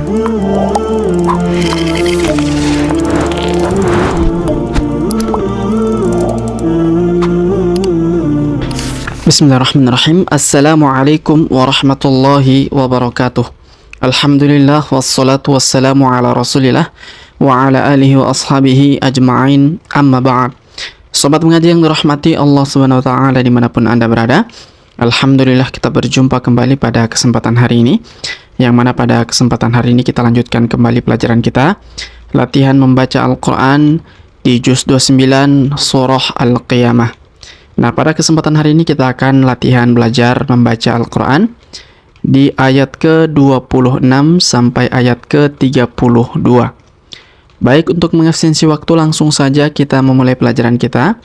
Bismillahirrahmanirrahim. Assalamualaikum warahmatullahi wabarakatuh. Alhamdulillah wassalatu wassalamu ala rasulillah wa ala alihi wa ashabihi ajma'in, amma ba'd. Sobat mengaji yang dirahmati Allah subhanahu wa ta'ala dimanapun Anda berada, Alhamdulillah kita berjumpa kembali pada kesempatan hari ini, yang mana pada kesempatan hari ini kita lanjutkan kembali pelajaran kita, latihan membaca Al-Quran di Juz 29 Surah Al-Qiyamah. Nah, pada kesempatan hari ini kita akan latihan belajar membaca Al-Quran di ayat ke-26 sampai ayat ke-32. Baik, untuk mengefisiensi waktu langsung saja kita memulai pelajaran kita.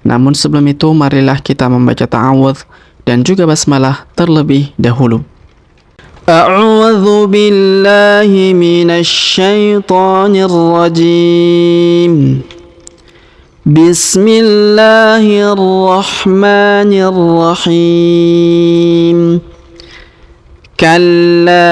Namun sebelum itu marilah kita membaca ta'awudz dan juga basmalah terlebih dahulu. A'udzu billahi minasy syaithanir rajim. Bismillahirrahmanirrahim. Kalla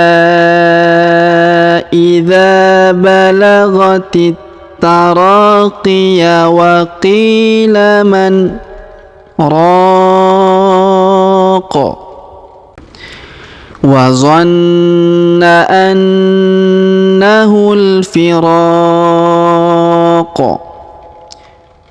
idza balagatit taraqiya wa qila man raqa wa zanna annahu al-firaq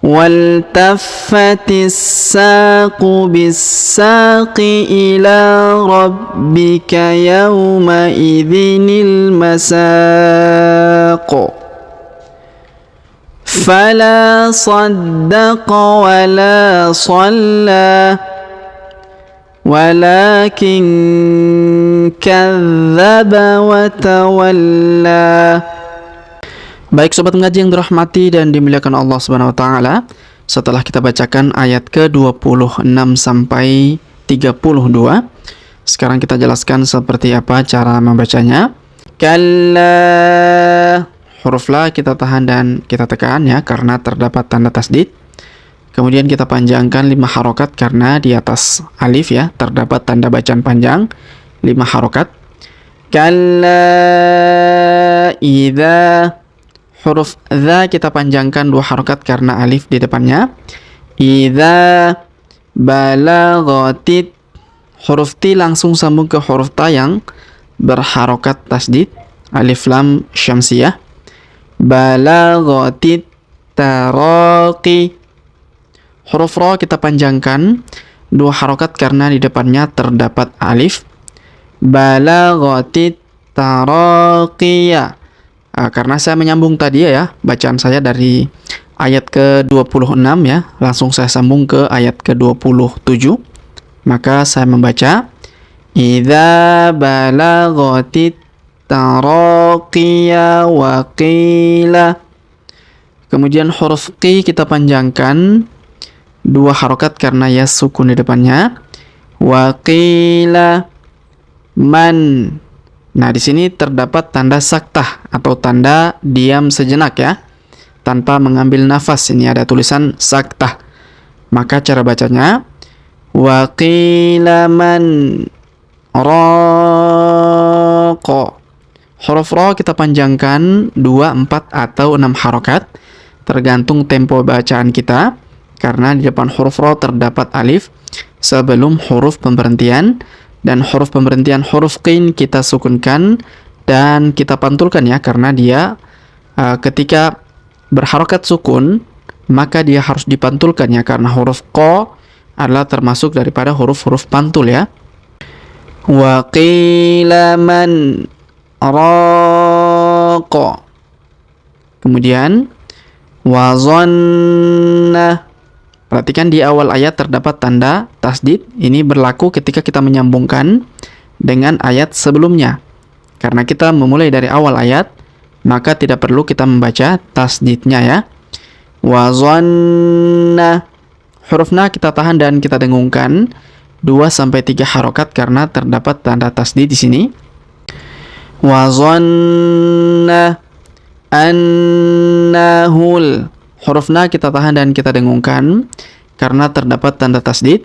والتفت الساق بالساق إلى ربك يومئذ المساق فلا صدق ولا صلى ولكن كذب وتولى. Baik sobat mengaji yang dirahmati dan dimuliakan Allah Subhanahu wa taala, setelah kita bacakan ayat ke-26 sampai 32, sekarang kita jelaskan seperti apa cara membacanya. Kalla, huruf la kita tahan dan kita tekan ya, karena terdapat tanda tasdid. Kemudian kita panjangkan 5 harokat karena di atas alif ya terdapat tanda bacaan panjang 5 harokat. Kalla idza, huruf dha kita panjangkan 2 harokat karena alif di depannya. Idza balagatit, huruf ti langsung sambung ke huruf ta yang berharokat tasdid, alif lam syamsiyah. Balagatit taraqi, huruf ro kita panjangkan 2 harokat karena di depannya terdapat alif. Balagatit taraqiyah, karena saya menyambung tadi ya, bacaan saya dari ayat ke-26 ya, langsung saya sambung ke ayat ke-27. Maka saya membaca idza balagatit taraqiya wa qila. Kemudian huruf qi kita panjangkan 2 harokat karena ya sukun di depannya. Wa qila man. Nah, di sini terdapat tanda saktah atau tanda diam sejenak ya, tanpa mengambil nafas. Ini ada tulisan saktah. Maka cara bacanya wa qila man raqa. Huruf ra kita panjangkan 2, 4 atau 6 harokat tergantung tempo bacaan kita, karena di depan huruf ra terdapat alif sebelum huruf pemberhentian. Dan huruf pemberhentian huruf qin kita sukunkan dan kita pantulkan ya, karena dia ketika berharokat sukun maka dia harus dipantulkan ya, karena huruf qa adalah termasuk daripada huruf-huruf pantul ya. Wa qila man raqa. Kemudian wa zanna. Perhatikan di awal ayat terdapat tanda tasdid. Ini berlaku ketika kita menyambungkan dengan ayat sebelumnya. Karena kita memulai dari awal ayat, maka tidak perlu kita membaca tasdidnya ya. Wa zanna. Huruf na kita tahan dan kita dengungkan 2-3 harokat karena terdapat tanda tasdid di sini. Wa zanna annahul. Huruf na kita tahan dan kita dengungkan karena terdapat tanda tasdid.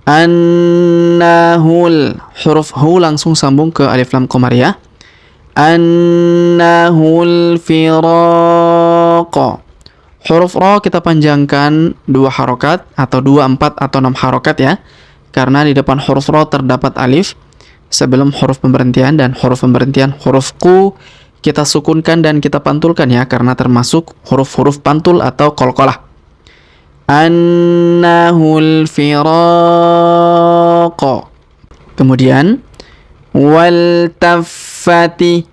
Annahul, huruf hu langsung sambung ke alif lam qamariyah. annahul firaq. Huruf ro kita panjangkan 2 harokat atau 2, 4 atau 6 harokat ya. Karena di depan huruf ro terdapat alif sebelum huruf pemberhentian, dan huruf pemberhentian huruf ku kita sukunkan dan kita pantulkan ya, karena termasuk huruf-huruf pantul atau qalqalah. Annahul firaq. Kemudian wal taffati.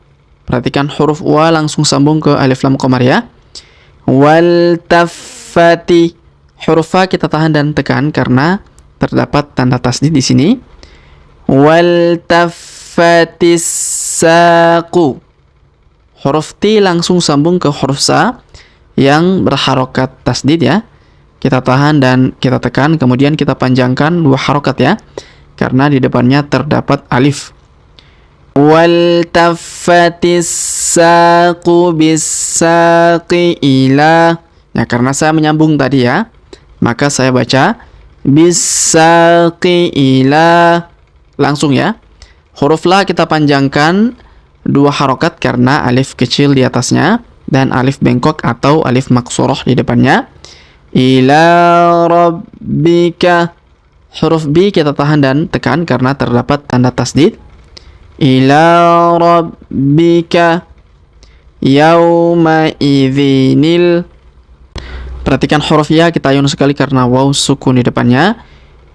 Perhatikan huruf wa langsung sambung ke alif lam qamar ya. Wal taffati. Huruf fa kita tahan dan tekan karena terdapat tanda tasdid di sini. Wal taffatis saqu. Huruf ti langsung sambung ke huruf sa yang berharokat tasdid ya. Kita tahan dan kita tekan, kemudian kita panjangkan 2 harokat ya, karena di depannya terdapat alif. Wal taffatis saqu bis saqi ila. Ya, karena saya menyambung tadi ya, maka saya baca bis saqi ila langsung ya. Huruf la kita panjangkan 2 harokat karena alif kecil di atasnya dan alif bengkok atau alif maksurah di depannya. Ila rabbika. Huruf B kita tahan dan tekan karena terdapat tanda tasdid. Ila rabbika yauma idzinil. Perhatikan huruf ya kita ayun sekali karena waw sukun di depannya.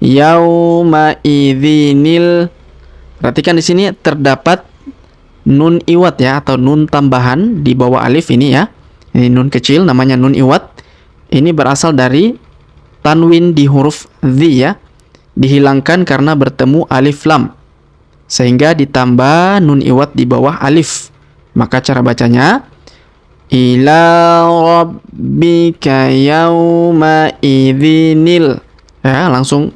Yauma idzinil. Perhatikan di sini terdapat nun iwat ya, atau nun tambahan di bawah alif ini ya. Ini nun kecil namanya nun iwat. Ini berasal dari tanwin di huruf dhi ya. Dihilangkan karena bertemu alif lam, sehingga ditambah nun iwat di bawah alif. Maka cara bacanya ila rabbika yauma idzinil. Ya, langsung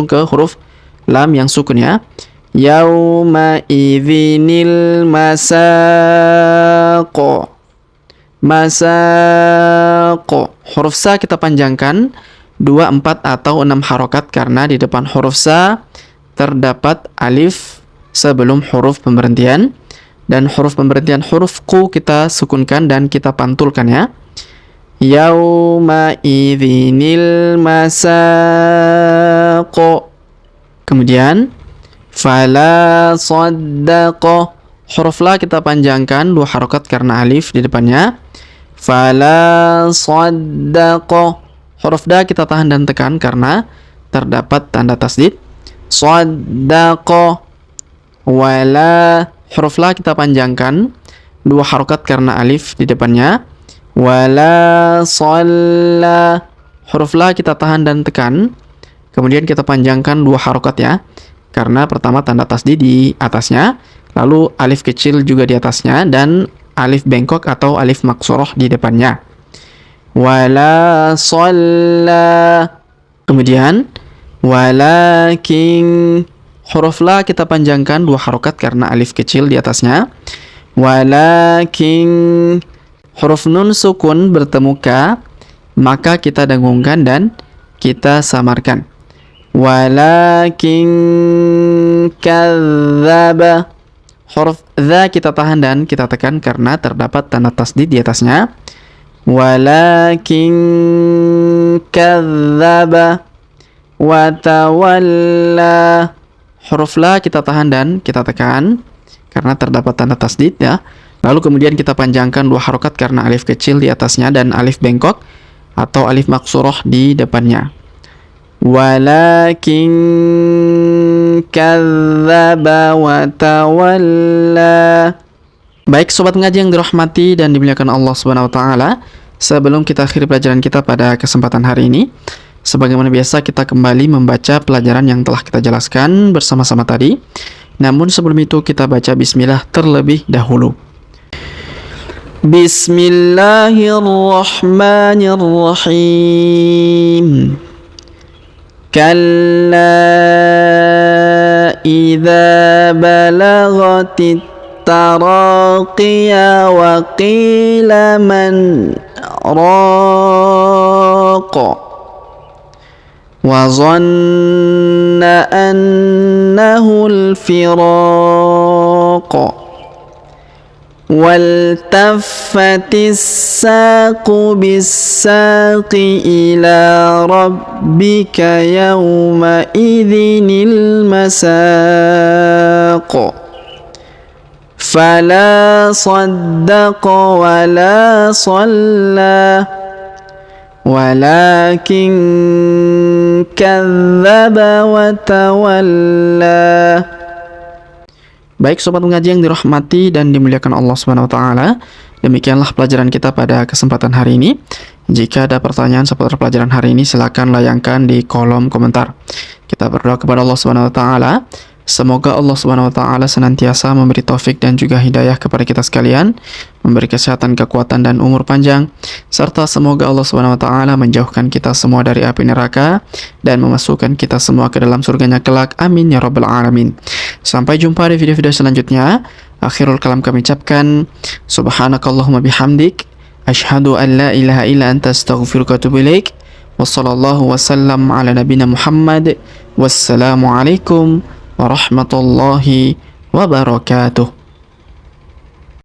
ke huruf lam yang sukun ya. Yauma idzinil masaqo. Masaqo. Huruf sa kita panjangkan 2, 4 atau 6 harokat karena di depan huruf sa terdapat alif sebelum huruf pemberhentian, dan huruf pemberhentian huruf ku kita sukunkan dan kita pantulkan ya. Yauma idzinil masaqo. Kemudian fala saddaqo. Huruf la kita panjangkan 2 harokat karena alif di depannya. Fala saddaqo. Huruf da kita tahan dan tekan karena terdapat tanda tasdid. Saddaqo. Wala. Huruf la kita panjangkan 2 harokat karena alif di depannya. Wala shalla. Huruf la kita tahan dan tekan, kemudian kita panjangkan 2 harokat ya, karena pertama tanda tasdid di atasnya, lalu alif kecil juga di atasnya, dan alif bengkok atau alif maksurah di depannya. Wala shalla. Kemudian walakin. Huruf la kita panjangkan 2 harokat karena alif kecil di atasnya. Walakin. Huruf nun sukun bertemu ka, maka kita dengungkan dan kita samarkan. Walakin kadzdzaba. Huruf dza kita tahan dan kita tekan karena terdapat tanda tasdid di atasnya. Walakin kadzdzaba wa tawalla. Huruf la kita tahan dan kita tekan karena terdapat tanda tasdid ya. Lalu kemudian kita panjangkan 2 harokat karena alif kecil di atasnya dan alif bengkok atau alif maksurah di depannya. Walakin kadzdzaba wa tawalla. Baik sobat ngaji yang dirahmati dan dimuliakan Allah Subhanahu wa taala, sebelum kita akhiri pelajaran kita pada kesempatan hari ini, sebagaimana biasa kita kembali membaca pelajaran yang telah kita jelaskan bersama-sama tadi. Namun sebelum itu kita baca bismillah terlebih dahulu. Bismillahirrahmanirrahim. Kalla idza balagatit taraqiya wa qila man raqa wa zanna annahu al-firaq والتفت الساق بالساق إلى ربك يومئذ المساق فلا صدق ولا صلى ولكن كذب وتولى. Baik sobat mengaji yang dirahmati dan dimuliakan Allah Subhanahu wa taala, demikianlah pelajaran kita pada kesempatan hari ini. Jika ada pertanyaan seputar pelajaran hari ini, silakan layangkan di kolom komentar. Kita berdoa kepada Allah Subhanahu wa taala, semoga Allah Subhanahu wa taala senantiasa memberi taufik dan juga hidayah kepada kita sekalian, memberi kesehatan, kekuatan dan umur panjang, serta semoga Allah Subhanahu wa taala menjauhkan kita semua dari api neraka dan memasukkan kita semua ke dalam surganya kelak. Amin ya rabbal alamin. Sampai jumpa di video-video selanjutnya. Akhirul kalam kami ucapkan subhanakallahumma bihamdik asyhadu an la ilaha illa anta astaghfiruka wa atubu ilaik. Wassallallahu wasallam ala nabiyina Muhammad. Wassalamualaikum warahmatullahi wabarakatuh.